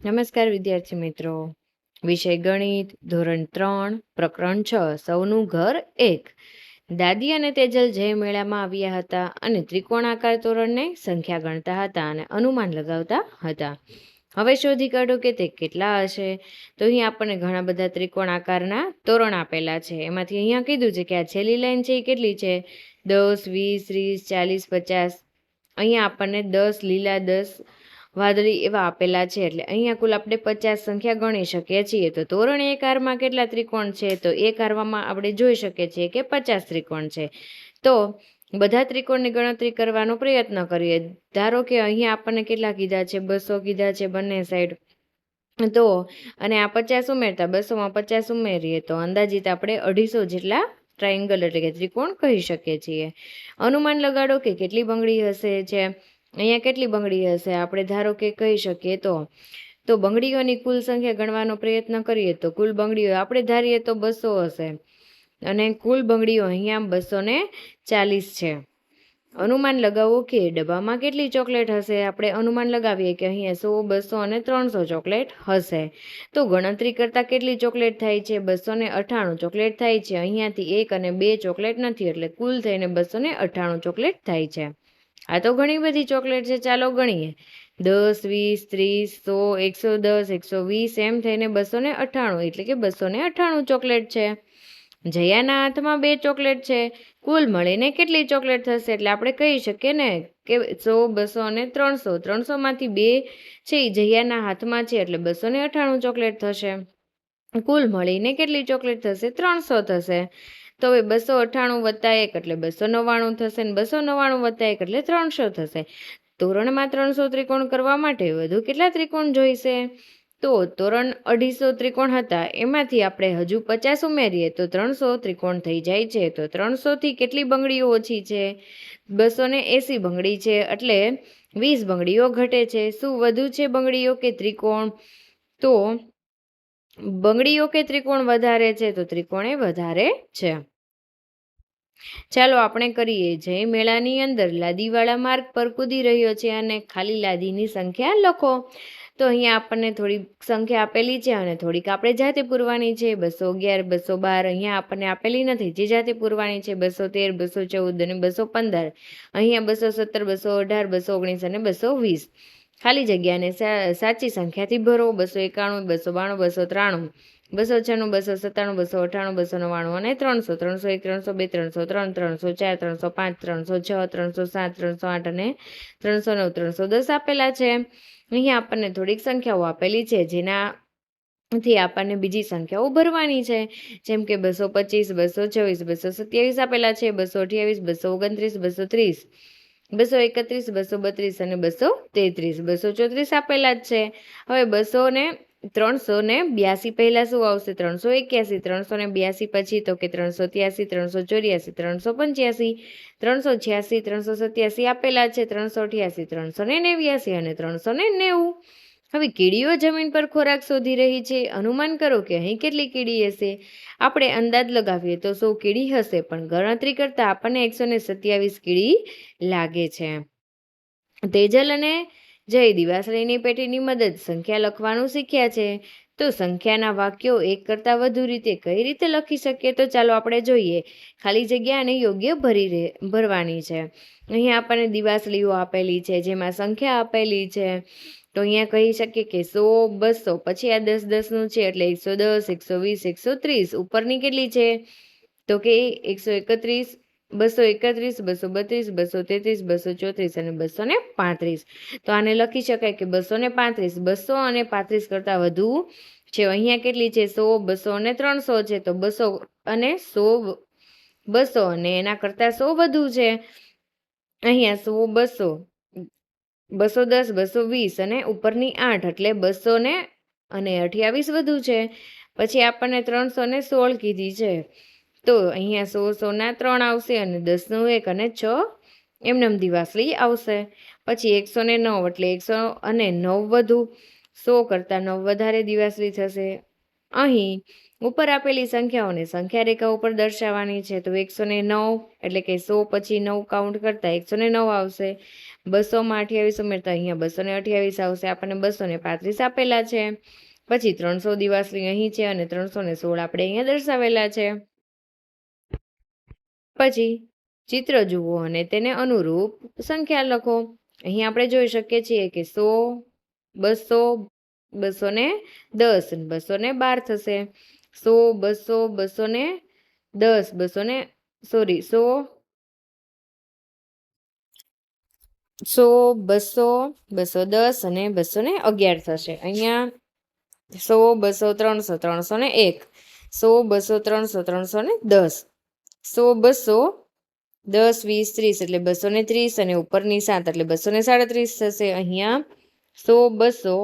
નમસ્કાર વિદ્યાર્થી મિત્રો. વિષય ગણિત, ધોરણ 3, પ્રકરણ 6, સૌનું ઘર 1. દાદી અને તેજલ જય મેળામાં આવ્યા હતા અને ત્રિકોણાકાર તોરણને સંખ્યા ગણતા હતા અને અનુમાન લગાવતા હતા. હવે શોધી કાઢો કે તે કેટલા હશે. તો અહીં આપણને ઘણા બધા ત્રિકોણાકારના તોરણ આપેલા છે. એમાંથી અહીંયા કીધું છે કે આ છેલ્લી લાઈન છે એ કેટલી છે? 10, 20, 30, 40, 50. અહીંયા આપણને 10 લીલા, 10 વાદળી એવા આપેલા છે. એટલે અહીંયા કુલ આપણે 50 સંખ્યા ગણી શકીએ છીએ. તો તોરણ એક આરમાં કેટલા ત્રિકોણ છે? તો એક આરમાં આપણે જોઈ શકીએ છીએ કે 50 ત્રિકોણ છે. તો બધા ત્રિકોણની ગણતરી કરવાનો પ્રયત્ન કરીએ. ધારો કે અહીંયા આપણને કેટલા કીધા છે? 200 કીધા છે બંને સાઈડ. તો અને આ 50 ઉમેરતા 200માં 50 ઉમેરીએ તો અંદાજિત આપણે 250 જેટલા ટ્રાયેંગલ એટલે કે ત્રિકોણ કહી શકીએ છીએ. અનુમાન લગાડો કે કેટલી બંગડી હશે છે. અહીંયા કેટલી બંગડી હશે? આપણે ધારો કે કહી શકીએ તો બંગડીઓની કુલ સંખ્યા ગણવાનો પ્રયત્ન કરીએ તો કુલ બંગડીઓ આપણે ધારીએ તો 200 હશે અને કુલ બંગડીઓ અહીંયા 240 છે. અનુમાન લગાવો કે ડબ્બામાં કેટલી ચોકલેટ હશે? આપણે અનુમાન લગાવીએ કે અહીંયા 100, 200 અને 300 ચોકલેટ હશે. તો ગણતરી કરતાં કેટલી ચોકલેટ થાય છે? 298 ચોકલેટ થાય છે. અહીંયાથી 1 અને 2 ચોકલેટ નથી એટલે કુલ થઈને 298 ચોકલેટ થાય છે. આ તો ઘણી બધી ચોકલેટ છે. ચાલો ગણીએ. 10, 20, 30, 100, 110, 120 એમ થઈને 298 એટલે કે 298 ચોકલેટ છે. જયાના હાથમાં 2 ચોકલેટ છે. કુલ મળીને કેટલી ચોકલેટ થશે? એટલે આપણે કહી શકીએ ને કે 100, 200 અને 300. 300માંથી 2 છે એ જયાના હાથમાં છે એટલે 298 ચોકલેટ થશે. કુલ મળીને કેટલી ચોકલેટ થશે? 300 થશે. તો હવે 298 વત્તા 1 એટલે 299 થશે ને 299 વત્તા 1 એટલે 300 થશે. તોરણમાં 300 ત્રિકોણ કરવા માટે વધુ કેટલા ત્રિકોણ જોઈશે? તો તોરણ 250 ત્રિકોણ હતા એમાંથી આપણે હજુ 50 ઉમેરીએ તો 300 ત્રિકોણ થઈ જાય છે. તો 300થી કેટલી બંગડીઓ ઓછી છે? 280 બંગડી છે એટલે 20 બંગડીઓ ઘટે છે. શું વધુ છે બંગડીઓ કે ત્રિકોણ? તો બંગડીઓ કે ત્રિકોણ વધારે છે? તો ત્રિકોણે વધારે છે. ચાલો આપણે કરીએ. જય મેળાની અંદર લાદીવાળા માર્ગ પર કૂદી રહ્યો છે અને ખાલી લાદીની સંખ્યા લખો. તો અહીંયા આપણને થોડી સંખ્યા આપેલી છે અને થોડીક આપણે જાતે પૂરવાની છે. 211, 212 અહીંયા આપણને આપેલી નથી, જે જાતે પૂરવાની છે. 213, 214 અને 215. અહીંયા 217, 218, 219 અને 220. ખાલી જગ્યાને સાચી સંખ્યાથી ભરો. 291, 292, 293, 296, 297, 298, 299 અને 300. 301, 302, 303, 304, 305, 306, 307, 308 અને 309, 310 આપેલા છે. અહીંયા આપણને થોડીક સંખ્યાઓ આપેલી છે જેનાથી આપણને બીજી સંખ્યાઓ ભરવાની છે. જેમ કે 225, 224, 227 આપેલા છે. 228, 229, 230, 231, 232 અને 233, 234 આપેલા જ છે. હવે 382 પહેલા શું આવશે? 381, 382 પછી તો કે 383, 384, 385, 386, 387 આપેલા છે. 388, 389 અને 390. હવે કીડીઓ જમીન પર ખોરાક શોધી રહી છે. અનુમાન કરો કે અહીં કેટલી કીડી હશે? આપણે અંદાજ લગાવીએ તો 100 કીડી હશે પણ ગણતરી કરતા આપણને 127 કીડી લાગે છે. તેજલ અને જય દિવાસળીની પેટીની મદદ સંખ્યા લખવાનું શીખ્યા છે. તો સંખ્યાના વાક્યો એક કરતાં વધુ રીતે કઈ રીતે લખી શકીએ? તો ચાલો આપણે જોઈએ. ખાલી જગ્યાને યોગ્ય ભરવાની છે. અહીંયા આપણને દિવાસળીઓ આપેલી છે જેમાં સંખ્યા આપેલી છે. તો અહીંયા કહી શકીએ કે 100, 200 પછી આ 10, 10નું છે એટલે 110, 120, 130. ઉપરની કેટલી છે? તો કે 131, 231, 232, 233, 234 અને 235. તો આને લખી શકાય કે 235. 200 અને 35 કરતાં વધુ છે. અહીંયા કેટલી છે? 100, 200 અને 300 છે. તો 200 અને 100, 200 અને એના કરતાં 100 વધુ છે. અહીંયા 100, 200, 210, 220 અને ઉપરની 8 એટલે 200 ને અને 28 વધુ છે. પછી આપણને 316 કીધી છે. તો અહીંયા 100, 100ના 3 આવશે અને 10નું 1 અને 6 એમનેમ દિવાસળી આવશે. પછી 109 એટલે 109 વધુ 100 કરતાં 9 વધારે દિવાસળી થશે. અહીં ઉપર આપેલી સંખ્યાઓને સંખ્યા રેખા ઉપર દર્શાવવાની છે. તો 109 એટલે કે 100 પછી 9 કાઉન્ટ કરતા 109 આવશે. 200માં 28 ઉમેરતા અહીંયા 228 આવશે. આપણને 235 આપેલા છે. પછી 300 દિવાસળી અહીં છે અને 316 આપણે અહીંયા દર્શાવેલા છે. પછી ચિત્ર જુઓ અને તેને અનુરૂપ સંખ્યા લખો. અહીં આપણે જોઈ શકીએ છીએ કે 100, 200, 210, 212 થશે. 100, 200, 210, 100, 200, 210 અને 211 થશે. અહીંયા 100, 200, 300, 301, 100, 200, 300, 310, 100, 200, 10, 20, 30 એટલે 230 અને ઉપરની 7 એટલે 237 થશે. અહીંયા 100, 200,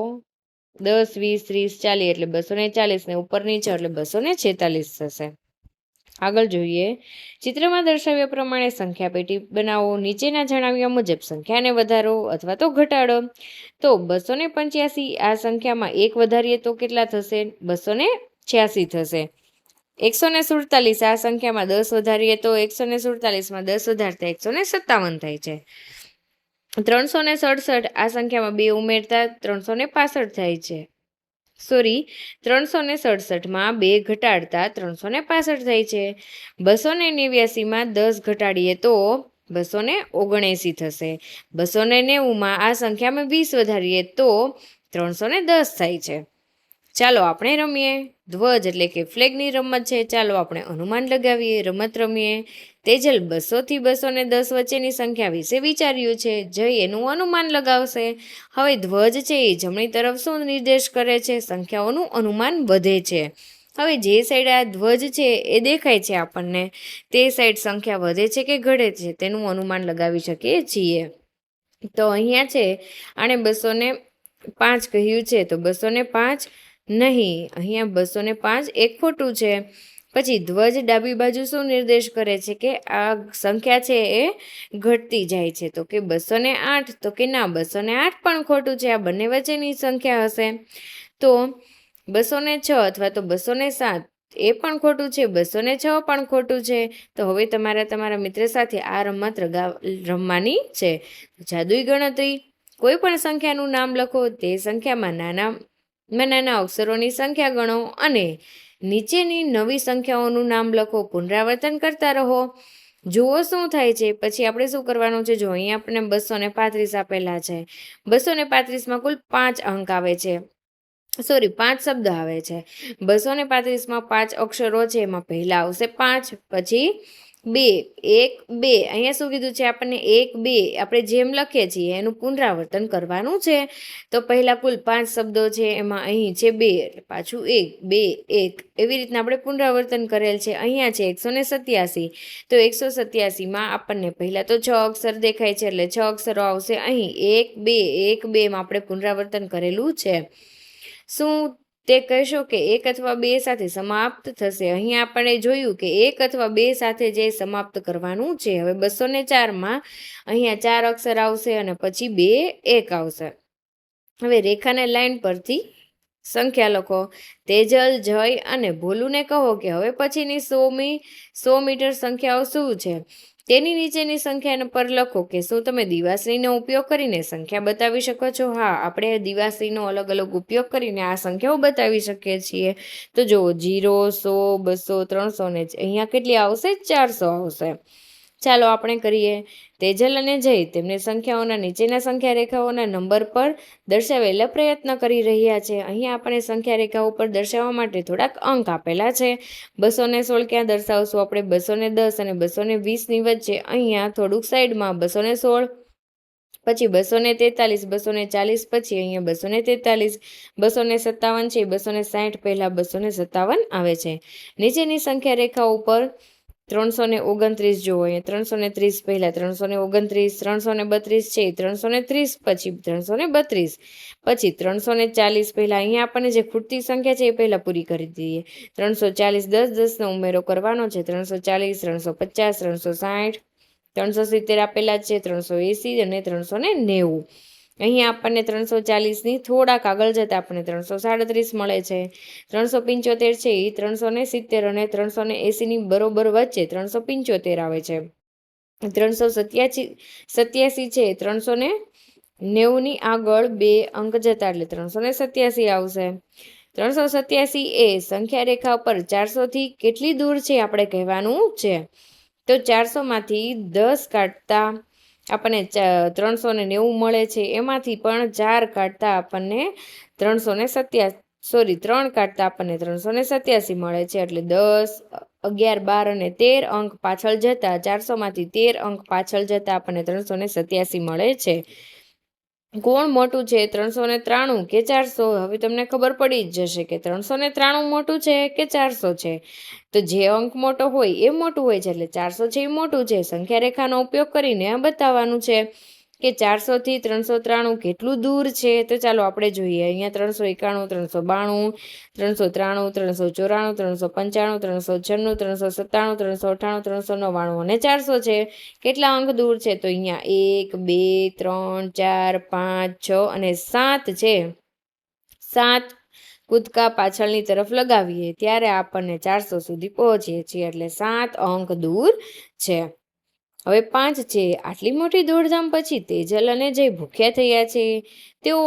10, 20, 30, 40 એટલે 240 ને ઉપરની 6 એટલે 246 થશે. આગળ જોઈએ. ચિત્રમાં દર્શાવ્યા પ્રમાણે સંખ્યા પેટી બનાવો. નીચેના જણાવ્યા મુજબ સંખ્યાને વધારો અથવા તો ઘટાડો. તો 285 આ સંખ્યામાં 1 વધારીએ તો કેટલા થશે? 286 થશે. 147 આ સંખ્યામાં 10 વધારીએ તો 147માં 10 વધારતા 157 થાય છે. 367 આ સંખ્યામાં 2 ઉમેરતા 365 થાય છે. 367માં 2 ઘટાડતા 365 થાય છે. 289માં 10 ઘટાડીએ તો 279 થશે. 290માં આ સંખ્યામાં 20 વધારીએ તો 310 થાય છે. ચાલો આપણે રમીએ. ધ્વજ એટલે કે ફ્લેગની રમત છે. ચાલો આપણે અનુમાન લગાવીએ, રમત રમીએ. તેજલ 200 થી 210 વચ્ચેની સંખ્યા વિશે વિચાર્યું છે. જય એનું અનુમાન લગાવશે. હવે ધ્વજ છે એ જમણી તરફ શું નિર્દેશ કરે છે? સંખ્યાઓનું અનુમાન વધે છે. હવે જે સાઈડ આ ધ્વજ છે એ દેખાય છે આપણને, તે સાઈડ સંખ્યા વધે છે કે ઘટે છે તેનું અનુમાન લગાવી શકીએ છીએ. તો અહીંયા છે આણે 205 કહ્યું છે, તો 205 નહીં, અહીંયા 205 એક ખોટું છે. પછી ધ્વજ ડાબી બાજુ શું નિર્દેશ કરે છે કે આ સંખ્યા છે એ ઘટતી જાય છે. તો કે 208, તો કે ના, 208 પણ ખોટું છે. આ બંને વચ્ચેની સંખ્યા હશે. તો 206 અથવા તો 207 એ પણ ખોટું છે, 206 પણ ખોટું છે. તો હવે તમારા મિત્ર સાથે આ રમત રમવાની છે. જાદુઈ ગણતરી. કોઈ પણ સંખ્યાનું નામ લખો. તે સંખ્યામાં નાના અક્ષરોની સંખ્યા ગણો અને નીચેની નવી સંખ્યાઓનું નામ લખો. પુનરાવર્તન કરતા રહો. જુઓ શું થાય છે. પછી આપણે શું કરવાનું છે? જો અહીંયા આપણને 235 આપેલા છે. 235માં કુલ 5 અંક આવે છે. 5 શબ્દ આવે છે. 235માં 5 અક્ષરો છે. એમાં પહેલા આવશે 5, પછી 2, 1, 2. અહીંયા શું કીધું છે આપણને? 1, 2. આપણે જેમ લખીએ છીએ એનું પુનરાવર્તન કરવાનું છે. તો પહેલા કુલ 5 શબ્દો છે, એમાં અહીં છે 2, પાછું 1, 2, 1. એવી રીતના આપણે પુનરાવર્તન કરેલ છે. અહીંયા છે 187. તો 187માં આપણને પહેલા તો 6 અક્ષર દેખાય છે, એટલે 6 અક્ષરો આવશે. અહીં 1, 2, 1, 2માં આપણે પુનરાવર્તન કરેલું છે. શું તે કહેશો કે 1 અથવા 2 સાથે સમાપ્ત થશે? અહીંયા આપણે જોયું કે 1 અથવા 2 સાથે જે સમાપ્ત કરવાનું છે. હવે 204માં અહીંયા 4 અક્ષર આવશે અને પછી 2, 1 આવશે. હવે રેખાને લાઈન પરથી સંખ્યા લખો. તેજલ, જય અને ભોલુને કહો કે હવે પછીની 100 મીટર સંખ્યાઓ શું છે તેની નીચેની સંખ્યા પર લખો. કે શું તમે દિવાસળીનો ઉપયોગ કરીને સંખ્યા બતાવી શકો છો? હા, આપણે દિવાસળીનો અલગ અલગ ઉપયોગ કરીને આ સંખ્યાઓ બતાવી શકીએ છીએ. તો જુઓ, 0, 100, 200, 300 ને અહીંયા કેટલી આવશે? 400 આવશે. ચાલો આપણે કરીએ. તેજલ અને જય તેમને સંખ્યાઓના નીચેના સંખ્યા રેખાઓના નંબર પર દર્શાવેલા પ્રયત્ન કરી રહ્યા છે. અહીંયા આપણે સંખ્યા રેખા ઉપર દર્શાવવા માટે થોડાક અંક આપેલા છે. 216 ક્યાં દર્શાવશું આપણે? 210 અને 220ની વચ્ચે અહીંયા થોડુંક સાઈડમાં 216, પછી 243, 240, પછી અહીંયા 243, 257 છે, 260 પહેલા 257 આવે છે. નીચેની સંખ્યા રેખા ઉપર 329 જુઓ, અહીંયા 330 પહેલા 329, 332 છે, 330 પછી 332, પછી 340 પહેલા અહીંયા આપણને જે ખૂટતી સંખ્યા છે એ પહેલા પૂરી કરી દઈએ. 340, 10 નો ઉમેરો કરવાનો છે. 340, 350, 360, 370 આપેલા છે, 380 અને 390. અહીંયા આપણને 340ની થોડાક આગળ જતાં આપણને 337 મળે છે. 375 છે એ 370 અને 380ની બરોબર વચ્ચે 375 આવે છે. 387 છે 390ની આગળ 2 અંક જતા એટલે 387 આવશે. 387 એ સંખ્યા રેખા પર 400થી કેટલી દૂર છે આપણે કહેવાનું છે. તો 400માંથી 10 કાઢતા આપણને 390 મળે છે. એમાંથી પણ 4 કાઢતા આપણને 3 કાઢતા આપણને 387 મળે છે. એટલે 10, 11, 12 અને 13 અંક પાછળ જતા 400માંથી 13 અંક પાછળ જતા આપણને 387 મળે છે. કોણ મોટું છે 393 કે 400? હવે તમને ખબર પડી જ જશે કે 393 મોટું છે કે 400 છે. તો જે અંક મોટો હોય એ મોટું હોય છે એટલે 400 છે એ મોટું છે. સંખ્યા રેખાનો ઉપયોગ કરીને બતાવવાનું છે કે 400થી 393 કેટલું દૂર છે. તો ચાલો આપણે જોઈએ. અહીંયા 391, 392, 393, 394, 395, 396, 397, 398, 399 અને 400 છે. કેટલા અંક દૂર છે? તો અહીંયા 1, 2, 3, 4, 5, 6 અને 7 છે. 7 કૂદકા પાછળની તરફ લગાવીએ ત્યારે આપણને 400 સુધી પહોંચીએ છીએ એટલે 7 અંક દૂર છે. હવે 5 છે. આટલી મોટી દોડધામ પછી તેજલ અને જય ભૂખ્યા થયા છે. તેઓ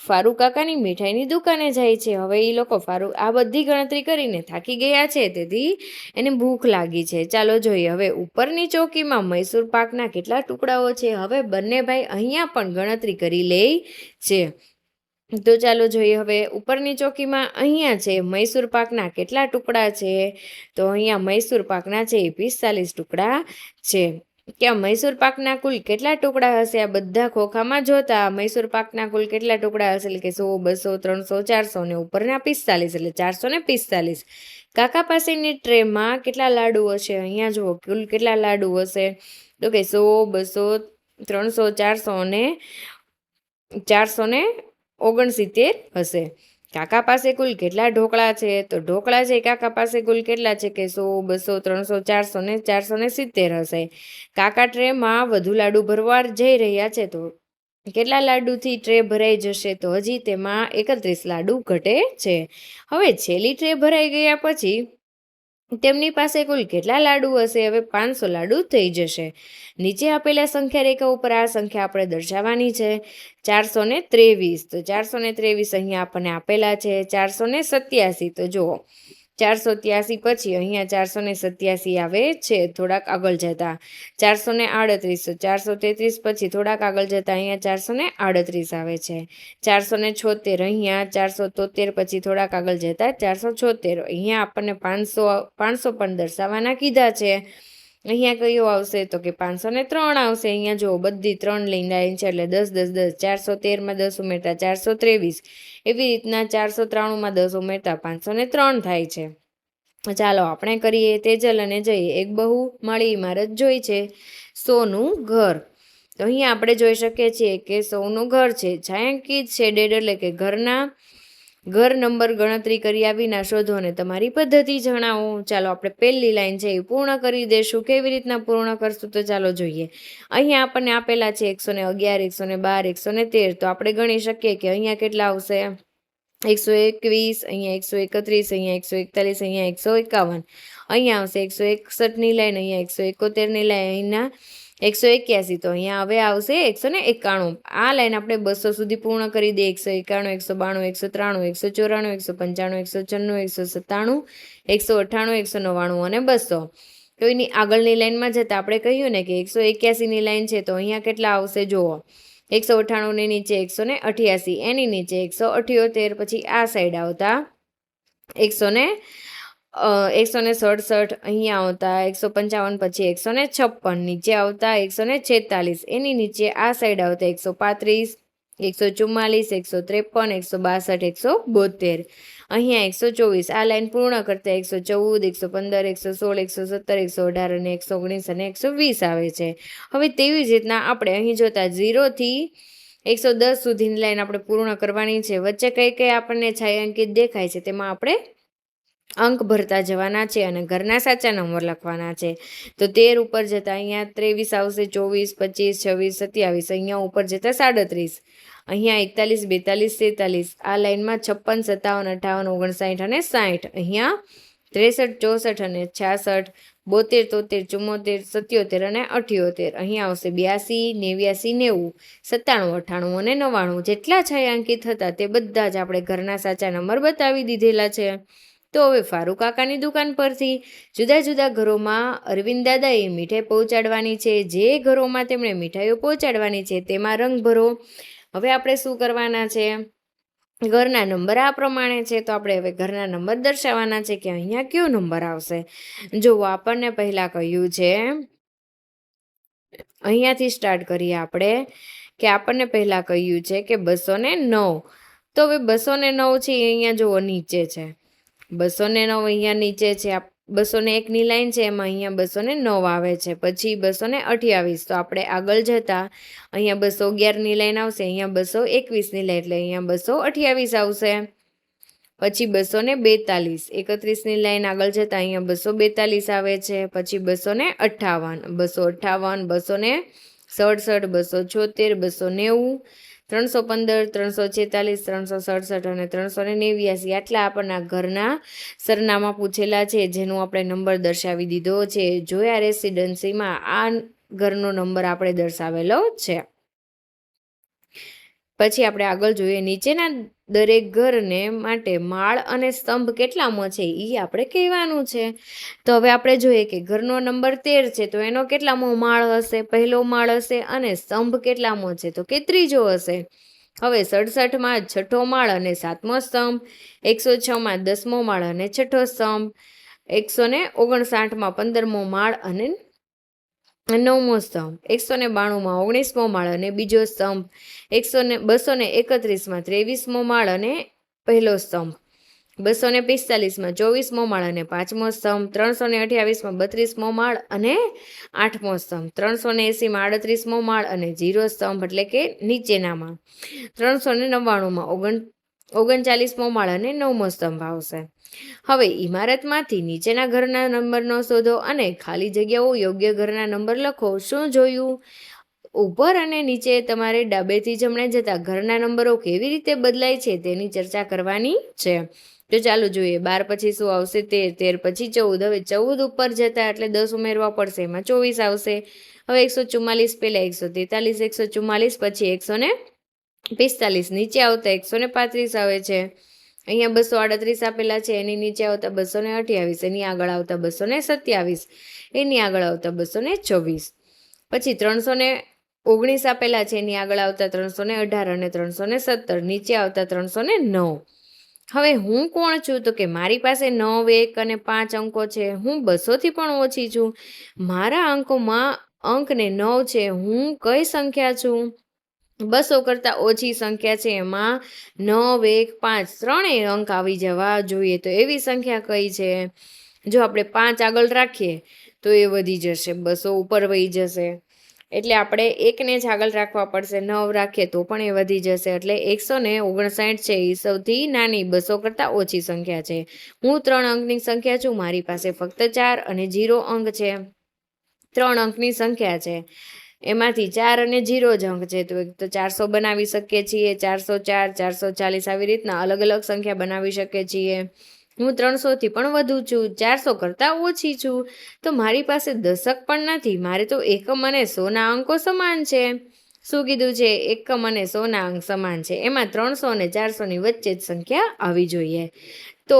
ફારૂક કાકાની મીઠાઈની દુકાને જાય છે. હવે એ લોકો આ બધી ગણતરી કરીને થાકી ગયા છે તેથી એને ભૂખ લાગી છે. ચાલો જોઈએ. હવે ઉપરની ચોકીમાં મૈસૂર પાકના કેટલા ટુકડાઓ છે. હવે બંને ભાઈ અહીંયા પણ ગણતરી કરી લે છે. તો ચાલો જોઈએ. હવે ઉપરની ચોકીમાં અહીંયા છે મૈસૂર પાકના કેટલા ટુકડા છે. તો અહીંયા મૈસૂર પાકના છે 45 ટુકડા છે. ક્યાં મૈસૂર પાકના કુલ કેટલા ટુકડા હશે? આ બધા ખોખામાં જોતા મૈસૂર પાકના કુલ કેટલા ટુકડા હશે એટલે કે 100, 200, 300, 400 ને ઉપરના 45 એટલે 445. કાકા પાસેની ટ્રેમાં કેટલા લાડુ હશે? અહીંયા જુઓ કુલ કેટલા લાડુ હશે તો કે 100, 200, 300, 400 અને 469 હશે. કાકા પાસે કુલ કેટલા ઢોકળા છે? તો ઢોકળા છે કાકા પાસે કુલ કેટલા છે કે 100, 200, 300, 400 ને 470 હશે. કાકા ટ્રેમાં વધુ લાડુ ભરવા જઈ રહ્યા છે તો કેટલા લાડુથી ટ્રે ભરાઈ જશે? તો હજી તેમાં 31 લાડુ ઘટે છે. હવે છેલ્લી ટ્રે ભરાઈ ગયા પછી તેમની પાસે કુલ કેટલા લાડુ હશે? હવે 500 લાડુ થઈ જશે. નીચે આપેલા સંખ્યા રેખા ઉપર આ સંખ્યા આપણે દર્શાવવાની છે 423. તો 423 અહીંયા આપણને આપેલા છે. 487 તો જુઓ 483 પછી અહીંયા 487 આવે છે થોડાક આગળ જતા. 438 તો 433 પછી થોડાક આગળ જતા અહીંયા 438 આવે છે. 476 અહીંયા 473 પછી થોડાક આગળ જતા 476. અહીંયા આપણને 500 પણ દર્શાવવાના કીધા છે. અહીંયા કયો આવશે તો કે 503 આવશે. અહીંયા જો બધી 3 લઈને આવી છે એટલે 10, 10, 10. 413માં 10 ઉમેરતા 423. એવી રીતના 493માં 10 ઉમેરતા 503 થાય છે. ચાલો આપણે કરીએ. તેજલ અને જય એક બહુ માળી ઇમારત જોઈ છે. 100નું ઘર. તો અહીંયા આપણે જોઈ શકીએ છીએ કે 100નું ઘર છે. છાંયાંકિત શેડેડ એટલે કે ઘર નંબર ગણતરી કર્યા વિના શોધો અને તમારી પદ્ધતિ જણાવો. ચાલો આપણે પહેલી લાઈન છે એ પૂર્ણ કરી દઈશું. કેવી રીતના પૂર્ણ કરશું તો ચાલો જોઈએ. અહીંયા આપણને આપેલા છે 111, 112, 113. તો આપણે ગણી શકીએ કે અહીંયા કેટલા આવશે 121, અહીંયા 131, અહીંયા 141, અહીંયા 151. અહીંયા આવશે 161ની લાઈન, અહીંયા 171ની લાઈન, અહીંના 181. તો અહીંયા હવે આવશે 191. આ લાઈન આપણે 200 સુધી પૂર્ણ કરી દઈએ. 191, 192, 193, 194, 195, 196, 197, 198, 199 અને 200. તો એની આગળની લાઈનમાં જતાં આપણે કહ્યું ને કે 181ની લાઈન છે તો અહીંયા કેટલા આવશે જુઓ 198ની નીચે 188, એની નીચે 178, પછી આ સાઈડ આવતા 167, અહીંયા આવતા 155, પછી 156, નીચે આવતા 146, એની નીચે આ સાઈડ આવતા 135, 144, 153, 162, 172, અહીંયા 124. આ લાઈન પૂર્ણ કરતા 114, 115, 116, 117, 118 અને 119 અને 120 આવે છે. હવે તેવી જ રીતના આપણે અહીં જોતા 0થી 110 સુધીની લાઈન આપણે પૂર્ણ કરવાની છે. વચ્ચે કઈ કઈ આપણને છાંયાંકિત દેખાય છે તેમાં આપણે અંક ભરતા જવાના છે અને ઘરના સાચા નંબર લખવાના છે. તો 13 ઉપર જતા અહીંયા 23 આવશે, 24, 25, 26, 27, અહીંયા ઉપર જતા 37, અહીંયા 41, 42, 43, આ લાઈનમાં 56, 57, 58, 59 અને 60, અહીંયા 63, 64 અને 66, 72, 73, 74, 77 અને 78, અહીંયા આવશે 82, 89, 90, 97, 98 અને 99. જેટલા છાयांકિત હતા તે બધા જ આપણે ઘરના સાચા નંબર બતાવી દીધેલા છે. તો હવે ફારૂક કાકાની દુકાન પરથી જુદા જુદા ઘરોમાં અરવિંદ દાદાએ મીઠાઈ પહોંચાડવાની છે. જે ઘરોમાં તેમણે મીઠાઈઓ પહોંચાડવાની છે તેમાં રંગ ભરો. હવે આપણે શું કરવાના છે? ઘરના નંબર આ પ્રમાણે છે. તો આપણે હવે ઘરના નંબર દર્શાવવાના છે કે અહીંયા કયો નંબર આવશે. જો આપણને પહેલા કહ્યું છે, અહીંયાથી સ્ટાર્ટ કરીએ આપણે કે આપણને પહેલા કહ્યું છે કે 209. તો હવે 209 છે અહીંયા જુઓ નીચે છે. 209 અહીંયા નીચે છે. 201ની લાઈન છે એમાં અહીંયા 209 આવે છે. પછી 228. તો આપણે આગળ જતા અહીંયા 211ની લાઈન આવશે, અહીંયા 221ની લાઈન, એટલે અહીંયા 228 આવશે. પછી 242, 31ની લાઈન આગળ જતા અહીંયા 242 આવે છે. પછી 258, 258, 267, 276, 290, 315, 346, 367 અને 389, આટલા આપણના ઘરના સરનામા પૂછેલા છે, જેનું આપણે નંબર દર્શાવી દીધો છે. જોયા રેસિડન્સીમાં આ ઘરનો નંબર આપણે દર્શાવેલો છે. પછી આપણે આગળ જોઈએ, નીચેના દરેક ઘરને માટે માળ અને સ્તંભ કેટલામો છે એ આપણે કહેવાનું છે. તો હવે આપણે જોઈએ કે ઘરનો નંબર 13 છે, તો એનો કેટલામો માળ હશે? પહેલો માળ હશે. અને સ્તંભ કેટલામો છે? તો કે ત્રીજો હશે. હવે 67માં 6થો માળ અને 7મો સ્તંભ, 106માં 10મો માળ અને 6થો સ્તંભ, 159માં 15મો માળ અને 9મો સ્તંભ, 192માં 19મો માળ અને બીજો સ્તંભ, 231માં 23મો માળ અને પહેલો સ્તંભ, 245માં 24મો માળ અને 5મો સ્તંભ, 328માં 32મો માળ અને 8મો સ્તંભ, 380માં 38મો માળ અને 0 સ્તંભ એટલે કે નીચેનામાં, 399માં 39મો માળ અને 9મો સ્તંભ આવશે. હવે ઇમારતમાંથી નીચેના ઘરના નંબરનો શોધો અને ખાલી જગ્યાઓ યોગ્ય ઘરના નંબર લખો. શું જોયું? ઉપર અને નીચે તમારે ડાબેથી જમણે જતા ઘરના નંબરો કેવી રીતે બદલાય છે તેની ચર્ચા કરવાની છે. તો ચાલો જોઈએ. 12 પછી શું આવશે? 13, 13 પછી 14. હવે 14 ઉપર જતા એટલે 10 ઉમેરવા પડશે, એમાં 24 આવશે. હવે 144 પહેલા 143, 144 પછી 145, નીચે આવતા 135 આવે છે. અહીંયા 238 આપેલા છે, એની નીચે આવતા 228, એની આગળ આવતા 227, એની આગળ આવતા 224. પછી 319 આપેલા છે, એની આગળ આવતા 318 અને 317, નીચે આવતા 309. હવે હું કોણ છું? તો કે મારી પાસે 9, 1 અને 5 અંકો છે. હું 200થી પણ ઓછી છું. મારા અંકોમાં અંકને 9 છે. હું કઈ સંખ્યા છું? 200 કરતાં ઓછી સંખ્યા છે, એમાં 9, 1, 5 ત્રણેય અંક આવી જવા જોઈએ. તો એવી સંખ્યા કઈ છે? જો આપણે 5 આગળ રાખીએ તો એ વધી જશે, 200 ઉપર વહી જશે. એટલે આપણે 1ને જ આગળ રાખવા પડશે. 9 રાખીએ તો પણ એ વધી જશે. એટલે 159 છે એ સૌથી નાની 200 કરતાં ઓછી સંખ્યા છે. હું 3 અંકની સંખ્યા છું. મારી પાસે ફક્ત 4 અને 0 અંક છે. 3 અંકની સંખ્યા છે, એમાંથી 4 અને 0 જ અંક છે. તો 400 બનાવી શકીએ છીએ, 404, 440 આવી રીતના અલગ અલગ સંખ્યા બનાવી શકીએ છીએ. હું 300થી પણ વધુ છું, 400 કરતાં ઓછી છું. તો મારી પાસે દશક પણ નથી. મારે તો એકમ અને 100ના અંકો સમાન છે. શું કીધું છે? એકમ અને 100ના અંક સમાન છે. એમાં 300 અને 400ની વચ્ચે જ સંખ્યા આવી જોઈએ. તો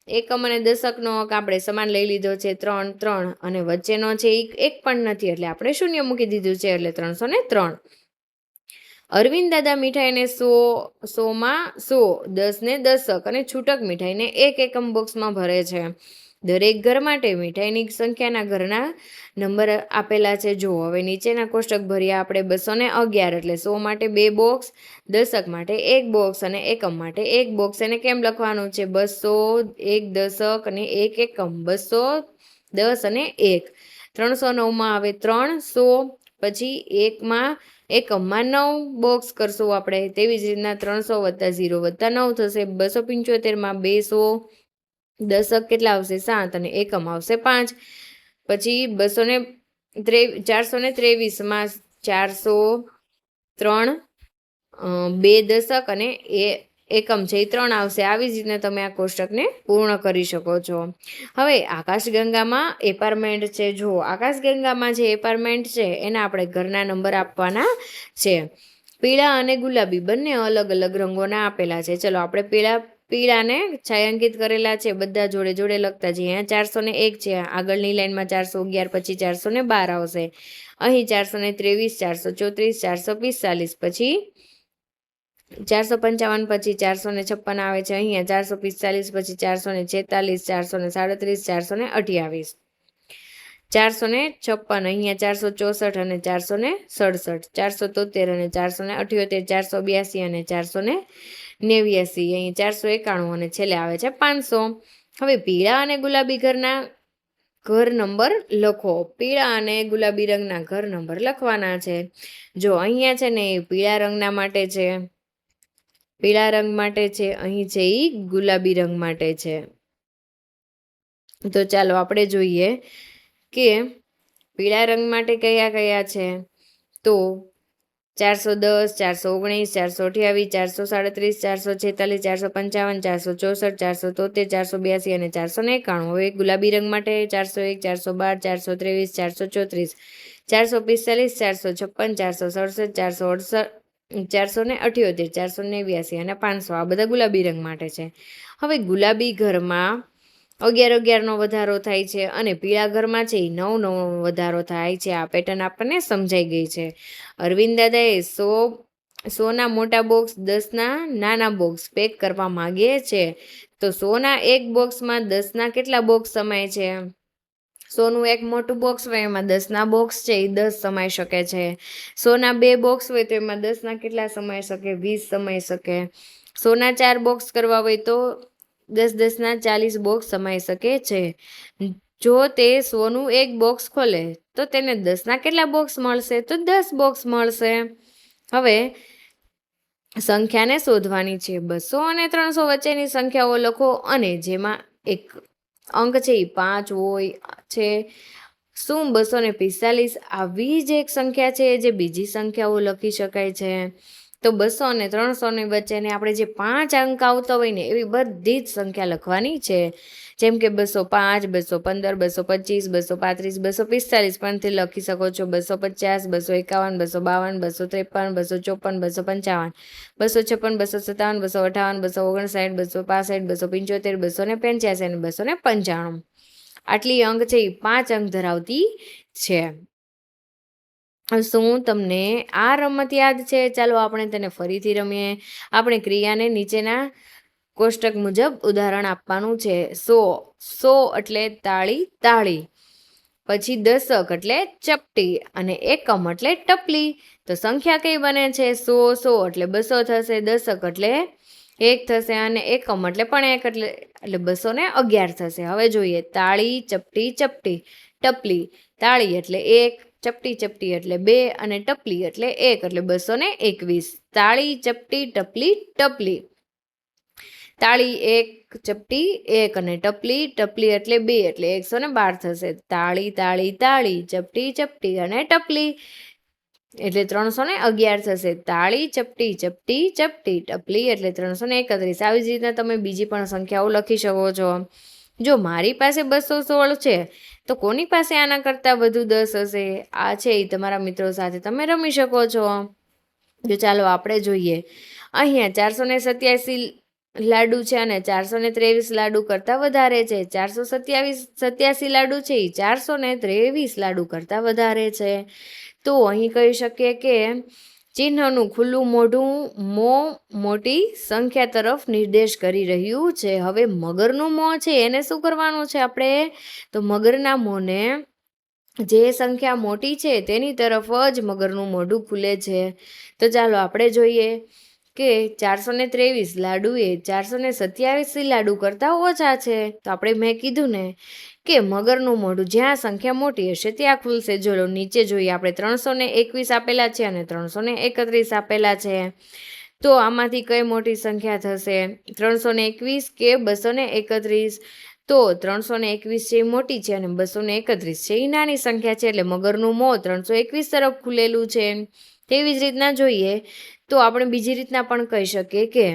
એકમ અને દશકનો અંક આપણે સમાન લઈ લીધો છે, 3, 3, અને વચ્ચેનો છે એક પણ નથી, એટલે આપણે શૂન્ય મૂકી દીધું છે, એટલે 303. અરવિંદ દાદા મીઠાઈને 100માં 100, 10ને દશક અને છૂટક મીઠાઈને 1 એકમ બોક્સમાં ભરે છે. દરેક ઘર માટે મીઠાઈની સંખ્યાના ઘરના નંબર આપેલા છે. જો હવે નીચેના કોષ્ટક ભર્યા આપણે. 211 એટલે 100 માટે 2 બોક્સ, દશક માટે 1 બોક્સ અને એકમ માટે 1 બોક્સ. એને કેમ લખવાનું છે? 200, 1 દશક અને 1 એકમ, 200, 10 અને 1. 309માં આવે 300, પછી એકમમાં 9 બોક્સ કરશું આપણે. તેવી જ રીતના 300 + 0 + 9 થશે. 275માં 200, દશક કેટલા આવશે? 7 અને એકમ આવશે 5. પછી 423માં 403 2 દશક અને એકમ છે એ 3 આવશે. આવી જ રીતના તમે આ કોષ્ટકને પૂર્ણ કરી શકો છો. હવે આકાશગંગામાં એપાર્ટમેન્ટ છે. જો આકાશગંગામાં જે એપાર્ટમેન્ટ છે એના આપણે ઘરના નંબર આપવાના છે. પીળા અને ગુલાબી બંને અલગ અલગ રંગોના આપેલા છે. ચલો આપણે પીળાને છાयांકિત કરેલા છે, બધા જોડે જોડે લખતા જઈએ. અહીંયા 401 છે, આગળની લાઈનમાં 411, પછી 412 આવશે. અહીં 423, 434, 445, પછી 455, પછી 456 આવે છે. અહીંયા 445, પછી 446, 437, 438, 456, અહીંયા 464 અને 467, 473 અને 478, 482 અને 489, અહીં 491 અને છેલ્લે આવે છે 500. હવે પીળા અને ગુલાબી ઘર નંબર લખો. પીળા અને ગુલાબી રંગના ઘર નંબર લખવાના છે. જો અહીંયા છે ને એ પીળા રંગના માટે છે, પીળા રંગ માટે છે, અહીં છે એ ગુલાબી રંગ માટે છે. તો ચાલો આપણે જોઈએ કે પીળા રંગ માટે કયા કયા છે. તો 410, 419, 428, 437, 446, 455, 454, 464, 473, 482 અને 491. હવે ગુલાબી રંગ માટે 401, 412, 433, 434, 445, 456, 467, 478, 489 અને 500. આ બધા ગુલાબી રંગ માટે છે. હવે ગુલાબી ઘરમાં 11 વધારો થાય છે અને પીળા ઘરમાં છે 9 વધારો થાય છે. આ પેટર્ન આપણને સમજાઈ ગઈ છે. અરવિંદ દાદાએ 100ના મોટા બોક્સ 10ના નાના બોક્સ પેક કરવા માંગે છે. તો 100ના એક બોક્સમાં 10ના કેટલા બોક્સ સમાય છે? 100નું એક મોટું બોક્સ હોય એમાં 10ના બોક્સ છે એ 10 સમાઈ શકે છે. 100ના 2 બોક્સ હોય તો એમાં 10ના કેટલા સમાઈ શકે? 20 સમાઈ શકે. 100ના 4 બોક્સ કરવા હોય તો 10ના 40 બોક્સ સમાઈ શકે છે. જો તે 100નું એક બોક્સ ખોલે તો તેને 10ના કેટલા બોક્સ મળશે? તો 10 બોક્સ મળશે. હવે સંખ્યાને શોધવાની છે. 200 અને 300 વચ્ચેની સંખ્યાઓ લખો અને જેમાં એક અંક છે એ 5 હોય છે. શું 245 આવી જ એક સંખ્યા છે જે બીજી સંખ્યાઓ લખી શકાય છે? તો 200 અને 300ની વચ્ચેને આપણે જે 5 અંક આવતા હોય ને એવી બધી જ સંખ્યા લખવાની છે. જેમ કે 205, 215, 225, 235, 245 પણથી લખી શકો છો. 250, 251, 252, 253, 254, 255, 256, 257, 258, 259, 265, 275, 285 અને 295. આટલી અંક છે એ 5 અંક ધરાવતી છે. શું તમને આ રમત યાદ છે? ચાલો આપણે તેને ફરીથી રમીએ. આપણે ક્રિયાને નીચેના કોષ્ટક મુજબ ઉદાહરણ આપવાનું છે. 100 એટલે તાળી તાળી, પછી દશક એટલે ચપટી અને એકમ એટલે ટપલી. તો સંખ્યા કઈ બને છે? 100 એટલે 200 થશે, દશક એટલે 1 થશે અને એકમ એટલે પણ 1 એટલે 211 થશે. હવે જોઈએ તાળી ચપટી ચપટી ટપલી. તાળી એટલે 1, ચપટી ચપટી એટલે 2 અને ટપલી એટલે 1 એટલે 221. તાળી ચપટી ટપલી ટપલી. તાળી 1, ચપટી 1 અને ટપલી ટપલી એટલે 2 એટલે 112 થશે. તાળી તાળી તાળી ચપટી ચપટી અને ટપલી એટલે 311 થશે. તાળી ચપટી ચપટી ચપટી ટપલી એટલે 331. આવી જ રીતના તમે બીજી પણ સંખ્યાઓ લખી શકો છો. જો મારી પાસે 216 છે તો કોની પાસે આના કરતાં વધુ 10 હશે? આ છે એ તમારા મિત્રો સાથે તમે રમી શકો છો. જો ચાલો આપણે જોઈએ. અહીંયા 487 લાડુ છે અને 423 લાડુ કરતાં વધારે છે. 487 લાડુ છે એ 423 લાડુ કરતાં વધારે છે. તો અહીં કહી શકીએ કે ચિહ્નનું ખુલ્લું મોઢું મોટી સંખ્યા તરફ નિર્દેશ કરી રહ્યું છે. હવે મગરનું મોં છે એને શું કરવાનું છે આપણે? તો મગરના મોંને જે સંખ્યા મોટી છે તેની તરફ જ મગરનું મોઢું ખુલે છે. તો ચાલો આપણે જોઈએ કે 423 લાડુ એ 427 લાડુ કરતાં ઓછા છે. તો મેં કીધું ને કે મગરનું મોઢું જ્યાં સંખ્યા મોટી હશે ત્યાં ખુલશે. જો નીચે જોઈએ આપણે 321 આપેલા છે અને 331 આપેલા છે. તો આમાંથી કઈ મોટી સંખ્યા થશે? 321 કે 231? તો 321 છે એ મોટી છે અને 231 છે એ નાની સંખ્યા છે. એટલે મગરનું મોં 321 તરફ ખુલેલું છે. તેવી જ રીતના જોઈએ તો આપણે બીજી રીતના પણ કહી શકીએ કે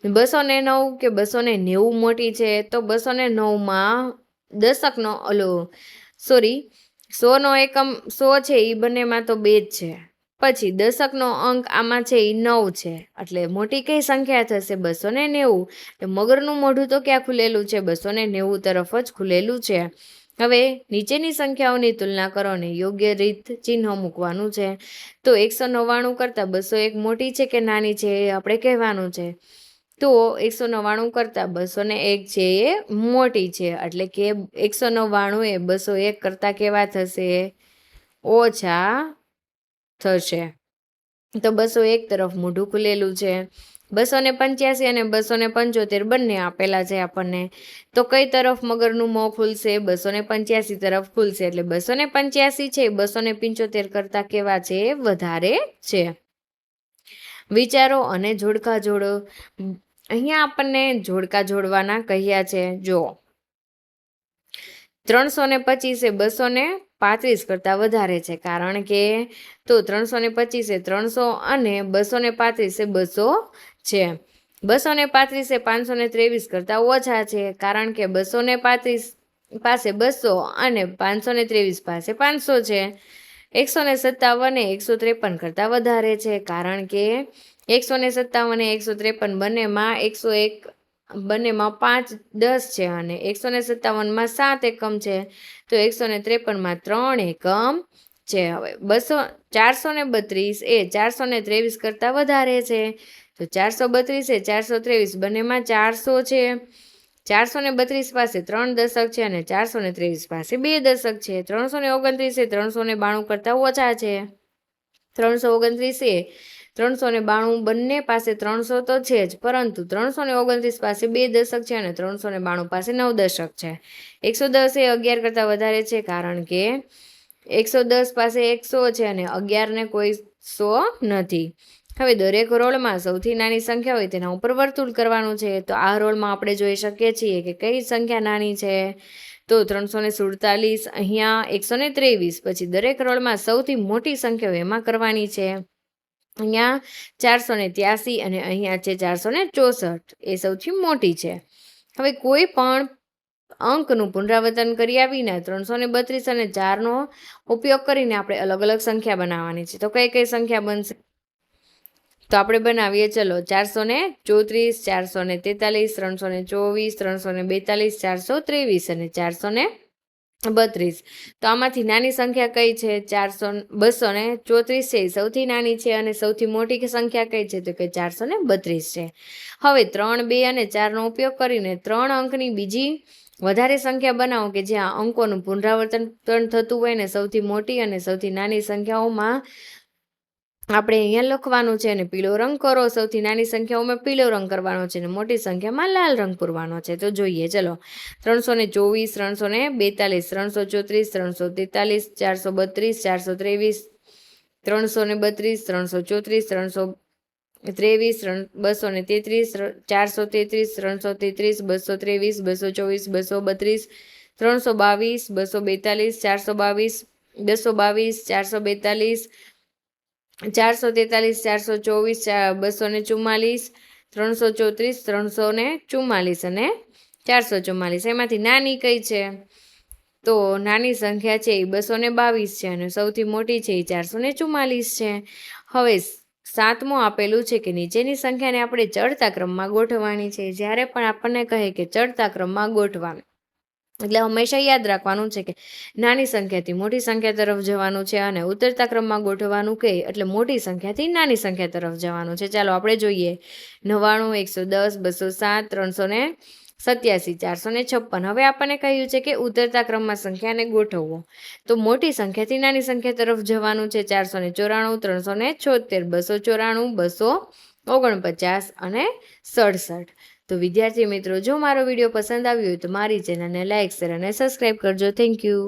209 કે 290 મોટી છે. તો 209માં દશકનો 100નો એકમ 100 છે એ બંનેમાં તો 2 જ છે. પછી દશકનો અંક આમાં છે એ 9 છે. એટલે મોટી કઈ સંખ્યા થશે? 290. તો મગરનું મોઢું તો ક્યાં ખુલેલું છે? 290 તરફ જ ખુલેલું છે. હવે નીચેની સંખ્યાઓની તુલના કરો ને યોગ્ય રીત ચિહ્ન મૂકવાનું છે. તો 199 કરતાં 201 મોટી છે કે નાની છે એ આપણે કહેવાનું છે. તો 199 કરતાં 201 છે એ મોટી છે. એટલે કે 199 એ 201 કરતાં કેવા થશે? ઓછા થશે. તો 201 તરફ મોઢું ખુલેલું છે. 285 અને 275 બંને આપેલા છે આપણને. તો કઈ તરફ મગરનું મોં ખુલશે? 285 તરફ ખુલશે. એટલે 285 છે 275 કરતાં કેવા છે? વધારે છે. વિચારો અને જોડકા જોડો. અહીંયા આપણને જોડકા જોડવાના કહ્યા છે. જો 325 એ 235 કરતાં વધારે છે. કારણ કે તો 325 એ 300 અને 235 એ 200 છે. 235 એ 523 કરતાં ઓછા છે. કારણ કે 235 પાસે 200 અને 523 પાસે 500 છે. 157 એ 153 કરતાં વધારે છે. કારણ કે 157 અને 153 બંનેમાં 101 બંનેમાં 5 10 છે અને 157માં 7 એકમ છે. તો 153માં 3 એકમ છે. હવે 432 એ 423 કરતાં વધારે છે. તો 432 એ 423 બંનેમાં 400 છે. 432 પાસે 3 દશક છે અને 423 પાસે 2 દશક છે. 329 એ 392 કરતાં ઓછા છે. 329 એ 392 બંને પાસે 300 તો છે જ, પરંતુ 329 પાસે 2 દશક છે અને 392 પાસે 9 દશક છે. 110 એ 11 કરતાં વધારે છે. કારણ કે 110 પાસે 100 છે અને 11 ને કોઈ 100 નથી. હવે દરેક રોલમાં સૌથી નાની સંખ્યા હોય તેના ઉપર વર્તુળ કરવાનું છે. તો આ રોલમાં આપણે જોઈ શકીએ છીએ કે કઈ સંખ્યા નાની છે. તો 347, અહીંયા 123. પછી દરેક રોલમાં સૌથી મોટી સંખ્યાઓ એમાં કરવાની છે. અહીંયા 483 અને અહીંયા છે 464. એ સૌથી મોટી છે. હવે કોઈ પણ અંકનું પુનરાવર્તન કર્યા વિના 332 અને 4નો ઉપયોગ કરીને આપણે અલગ અલગ સંખ્યા બનાવવાની છે. તો કઈ કઈ સંખ્યા બનશે? તો આપણે બનાવીએ. ચલો, 434, 443, 324, 342, 423 અને 432. તો આમાંથી નાની સંખ્યા કઈ છે? 234 છે. સૌથી નાની છે. અને સૌથી મોટી સંખ્યા કઈ છે? તો કે 432 છે. હવે 3, 2 અને 4નો ઉપયોગ કરીને 3 અંકની બીજી વધારે સંખ્યા બનાવો કે જ્યાં અંકોનું પુનરાવર્તન થતું હોય ને સૌથી મોટી અને સૌથી નાની સંખ્યાઓમાં આપણે અહીંયા લખવાનું છે અને પીળો રંગ કરો. સૌથી નાની સંખ્યાઓમાં પીળો રંગ કરવાનો છે અને મોટી સંખ્યામાં લાલ રંગ પૂરવાનો છે. તો જોઈએ. ચલો, 324, 342, 334, 343, 432, 423, 334, 323, 233, 433, 233, 223, 224, 222, 242, 422, 222, 442, 443, 424, 244, 334, 344 અને 444. એમાંથી નાની કઈ છે? તો નાની સંખ્યા છે એ 222 છે અને સૌથી મોટી છે એ 444 છે. હવે 7મું આપેલું છે કે નીચેની સંખ્યાને આપણે ચડતા ક્રમમાં ગોઠવવાની છે. જ્યારે પણ આપણને કહે કે ચડતા ક્રમમાં ગોઠવવાનું, એટલે હંમેશા યાદ રાખવાનું છે કે નાની સંખ્યાથી મોટી સંખ્યા તરફ જવાનું છે અને ઉતરતા ક્રમમાં ગોઠવવાનું કે એટલે મોટી સંખ્યાથી નાની સંખ્યા તરફ જવાનું છે. ચાલો આપણે જોઈએ. 99, 110, 207, 387, 456. હવે આપણને કહ્યું છે કે ઉતરતા ક્રમમાં સંખ્યાને ગોઠવવો. તો મોટી સંખ્યાથી નાની સંખ્યા તરફ જવાનું છે. 494, 376, 294, 249 અને 67. તો વિદ્યાર્થી મિત્રો, જો મારો વિડીયો પસંદ આવ્યો હોય તો મારી ચેનલને લાઇક, શેર અને સબસ્ક્રાઈબ કરજો. Thank you.